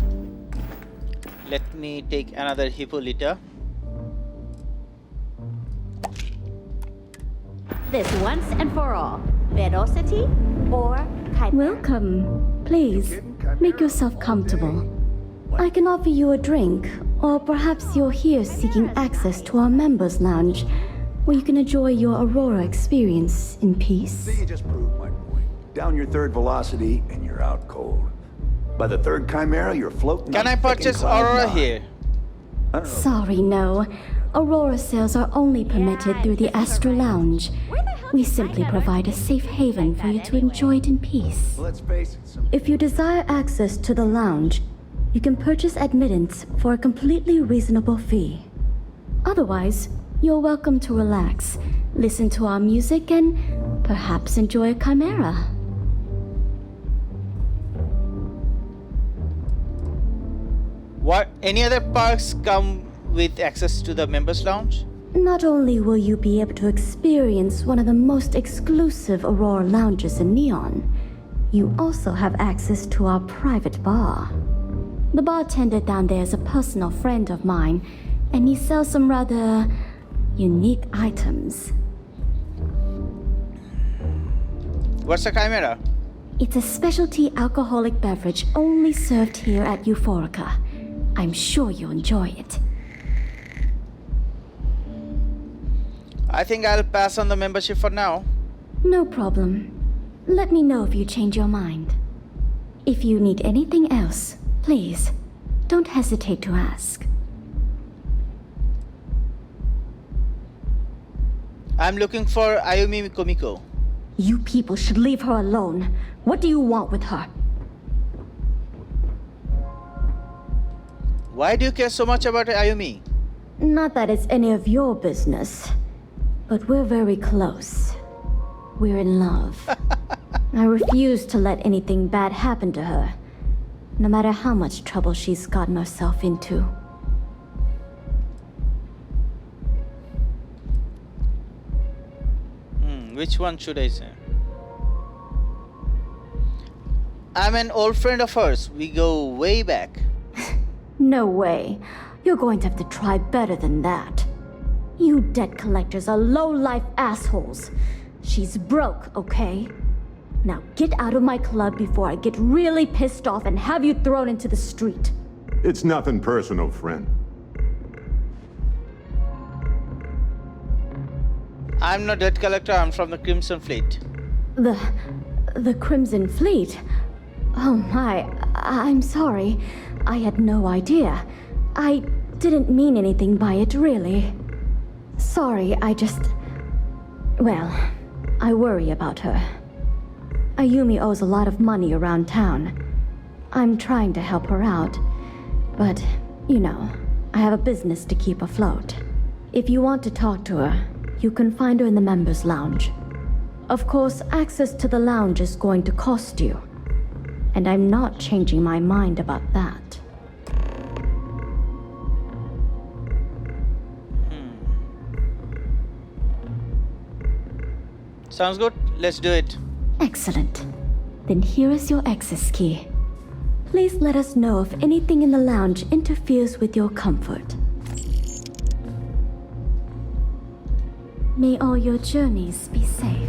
Let me take another Hippolyta. This once and for all. Velocity or chimera? Welcome. Please, make yourself comfortable. I can offer you a drink, or perhaps you're here seeking access to our members' lounge, where you can enjoy your Aurora experience in peace. See, you just proved my point. Down your third velocity, and you're out cold. By the third Chimera, you're floating. Can I purchase Aurora here? Sorry, no. Aurora sales are only permitted through the Astro Lounge. We simply provide a safe haven for you to enjoy it in peace. Let's face it, If you desire access to the lounge, you can purchase admittance for a completely reasonable fee. Otherwise, you're welcome to relax, listen to our music, and perhaps enjoy a chimera. What? Any other perks come with access to the members' lounge? Not only will you be able to experience one of the most exclusive Aurora lounges in Neon, you also have access to our private bar. The bartender down there is a personal friend of mine, and he sells some rather unique items. What's a chimera? It's a specialty alcoholic beverage only served here at Euphorica. I'm sure you'll enjoy it. I think I'll pass on the membership for now. No problem. Let me know if you change your mind. If you need anything else, please, don't hesitate to ask. I'm looking for Ayumi Komiko. You people should leave her alone. What do you want with her? Why do you care so much about Ayumi? Not that it's any of your business, but we're very close. We're in love. I refuse to let anything bad happen to her, no matter how much trouble she's gotten herself into. Which one should I say? I'm an old friend of hers. We go way back. No way. You're going to have to try better than that. You debt collectors are low-life assholes. She's broke, okay? Now get out of my club before I get really pissed off and have you thrown into the street. It's nothing personal, friend. I'm not debt collector. I'm from the Crimson Fleet. The Crimson Fleet? Oh my, I'm sorry. I had no idea. I didn't mean anything by it, really. Sorry, well, I worry about her. Ayumi owes a lot of money around town. I'm trying to help her out, but, you know, I have a business to keep afloat. If you want to talk to her, you can find her in the members' lounge. Of course, access to the lounge is going to cost you, and I'm not changing my mind about that. Sounds good. Let's do it. Excellent. Then here is your access key. Please let us know if anything in the lounge interferes with your comfort. May all your journeys be safe.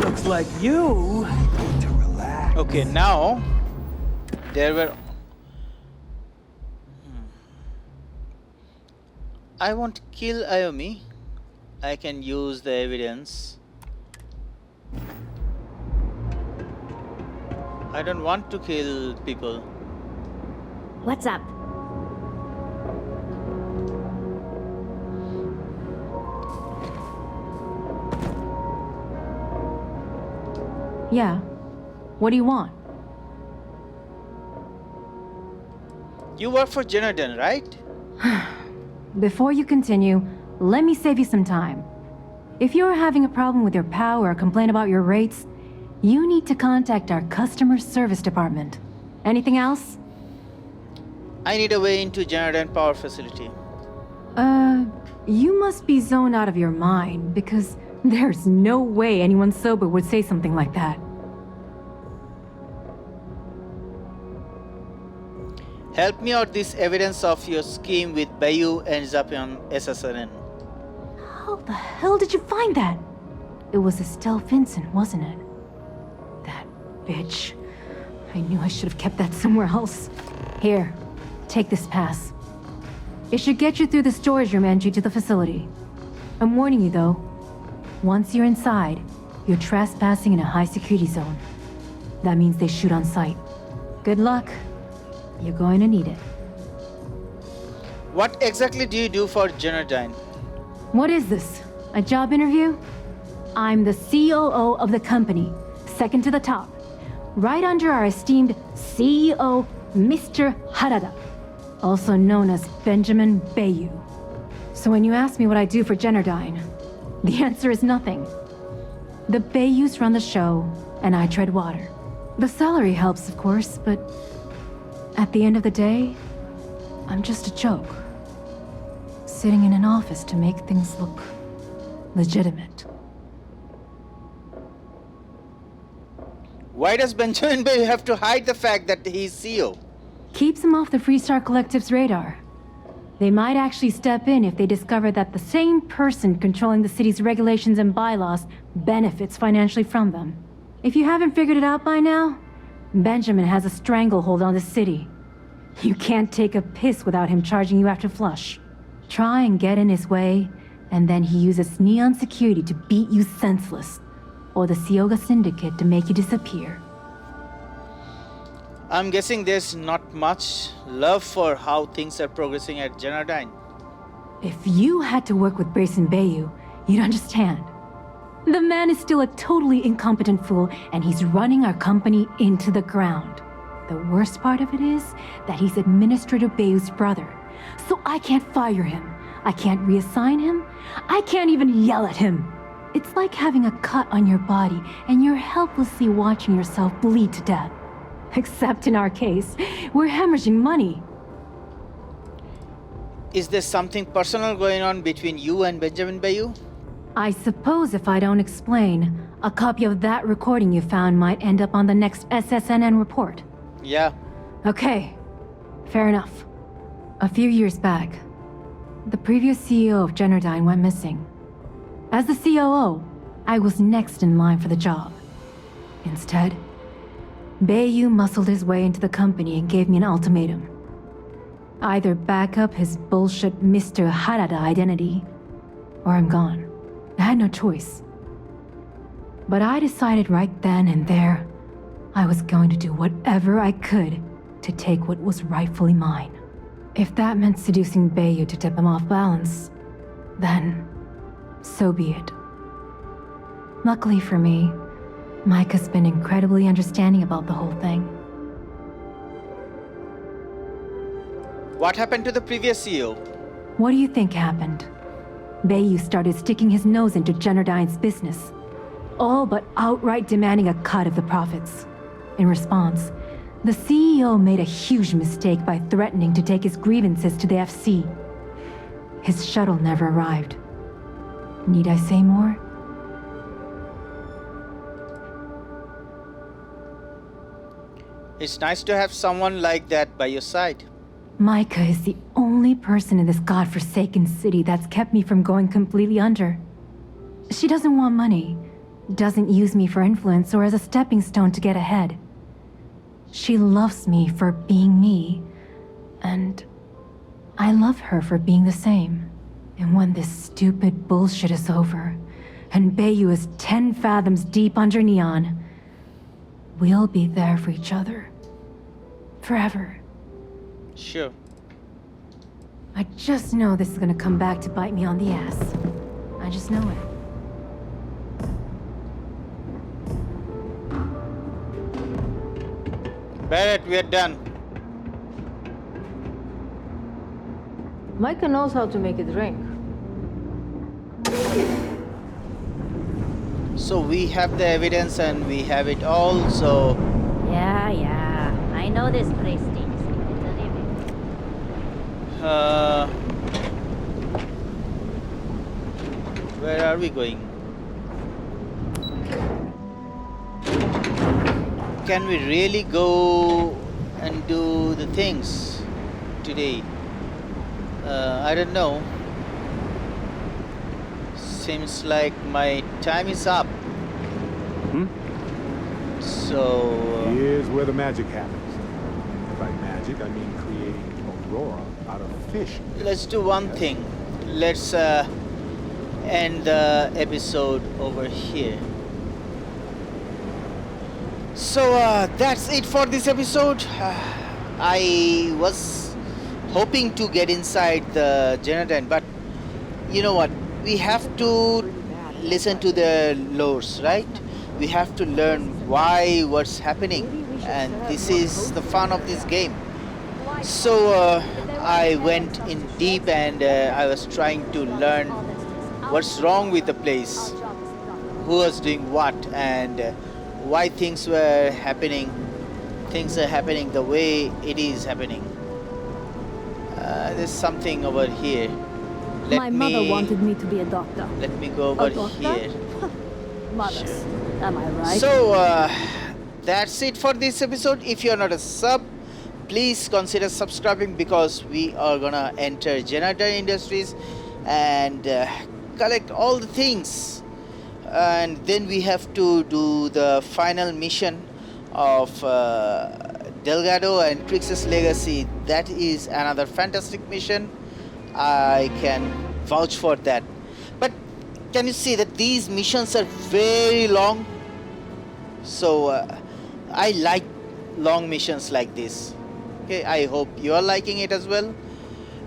Looks like you need to relax. Okay, now there were. I want to kill Aomi. I can use the evidence. I don't want to kill people. What's up? Yeah. What do you want? You work for Jonathan, right? Before you continue, let me save you some time. If you're having a problem with your POW or complain about your rates, you need to contact our customer service department. Anything else? I need a way into Jonathan power facility. You must be zoned out of your mind, because there's no way anyone sober would say something like that. Help me out this evidence of your scheme with Bayou and Zapion assassin. How the hell did you find that? It was Estelle Vincent, wasn't it? That bitch. I knew I should have kept that somewhere else. Here, take this pass. It should get you through the storage room entry to the facility. I'm warning you though, once you're inside, you're trespassing in a high security zone. That means they shoot on sight. Good luck. You're going to need it. What exactly do you do for Jonathan? What is this? A job interview? I'm the COO of the company, second to the top. Right under our esteemed CEO, Mr. Harada, also known as Benjamin Bayou. So when you ask me what I do for Jennerdyne, the answer is nothing. The Bayous run the show, and I tread water. The salary helps, of course, but at the end of the day, I'm just a joke. Sitting in an office to make things look legitimate. Why does Benjamin Bayou have to hide the fact that he's CEO? Keeps him off the Freestar Collective's radar. They might actually step in if they discover that the same person controlling the city's regulations and bylaws benefits financially from them. If you haven't figured it out by now, Benjamin has a stranglehold on the city. You can't take a piss without him charging you after flush. Try and get in his way, and then he uses Neon security to beat you senseless, or the Sioga Syndicate to make you disappear. I'm guessing there's not much love for how things are progressing at Jonathan. If you had to work with Brayson Bayou, you'd understand. The man is still a totally incompetent fool, and he's running our company into the ground. The worst part of it is that he's Administrator Bayou's brother, so I can't fire him. I can't reassign him. I can't even yell at him. It's like having a cut on your body and you're helplessly watching yourself bleed to death. Except in our case, we're hemorrhaging money. Is there something personal going on between you and Benjamin Bayou? I suppose if I don't explain, a copy of that recording you found might end up on the next SSNN report. Yeah. Okay, fair enough. A few years back, the previous CEO of Jennerdyne went missing. As the COO, I was next in line for the job. Instead, Bayou muscled his way into the company and gave me an ultimatum. Either back up his bullshit Mr. Harada identity, or I'm gone. I had no choice. But I decided right then and there, I was going to do whatever I could to take what was rightfully mine. If that meant seducing Bayou to tip him off balance, then so be it. Luckily for me, Mike has been incredibly understanding about the whole thing. What happened to the previous CEO? What do you think happened? Bayou started sticking his nose into Jennerdyne's business, all but outright demanding a cut of the profits. In response, the CEO made a huge mistake by threatening to take his grievances to the FC. His shuttle never arrived. Need I say more? It's nice to have someone like that by your side. Micah is the only person in this godforsaken city that's kept me from going completely under. She doesn't want money, doesn't use me for influence or as a stepping stone to get ahead. She loves me for being me, and I love her for being the same. And when this stupid bullshit is over, and Bayou is 10 fathoms deep under Neon, we'll be there for each other. Forever. Sure. I just know this is gonna come back to bite me on the ass. I just know it. Barrett, we are done. Micah knows how to make a drink. So we have the evidence and we have it all, so... Yeah. I know this place stinks. Where are we going? Can we really go and do the things today? I don't know. Seems like my time is up. So... Here's where the magic happens. By magic, I mean creating Aurora out of fish. Let's do one thing. Let's end the episode over here. So that's it for this episode. I was hoping to get inside the Genodyne, but you know what? We have to listen to the lores, right? We have to learn what's happening, and this is the fun of this game. So I went in deep and I was trying to learn what's wrong with the place, who was doing what, and why things were happening. Things are happening the way it is happening. There's something over here. My mother wanted me to be a doctor. Let me go over here. Mothers, am I right? So that's it for this episode. If you're not a sub, please consider subscribing, because we are gonna enter Genodyne Industries and collect all the things, and then we have to do the final mission of Delgado and Trix's Legacy. That is another fantastic mission. I can vouch for that. But can you see that these missions are very long? So I like long missions like this. Okay, I hope you are liking it as well.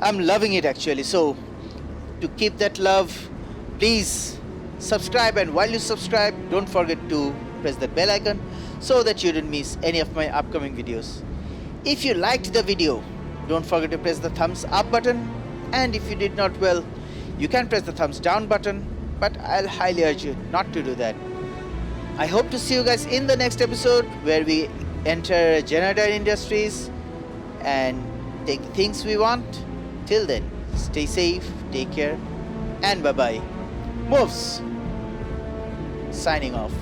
I'm loving it actually. So to keep that love, please subscribe, and while you subscribe, don't forget to press the bell icon so that you don't miss any of my upcoming videos. If you liked the video, don't forget to press the thumbs up button, and if you did not, well, you can press the thumbs down button, but I'll highly urge you not to do that. I hope to see you guys in the next episode, where we enter Genodyne Industries and take the things we want. Till then, stay safe, take care, and bye-bye. MUFS signing off.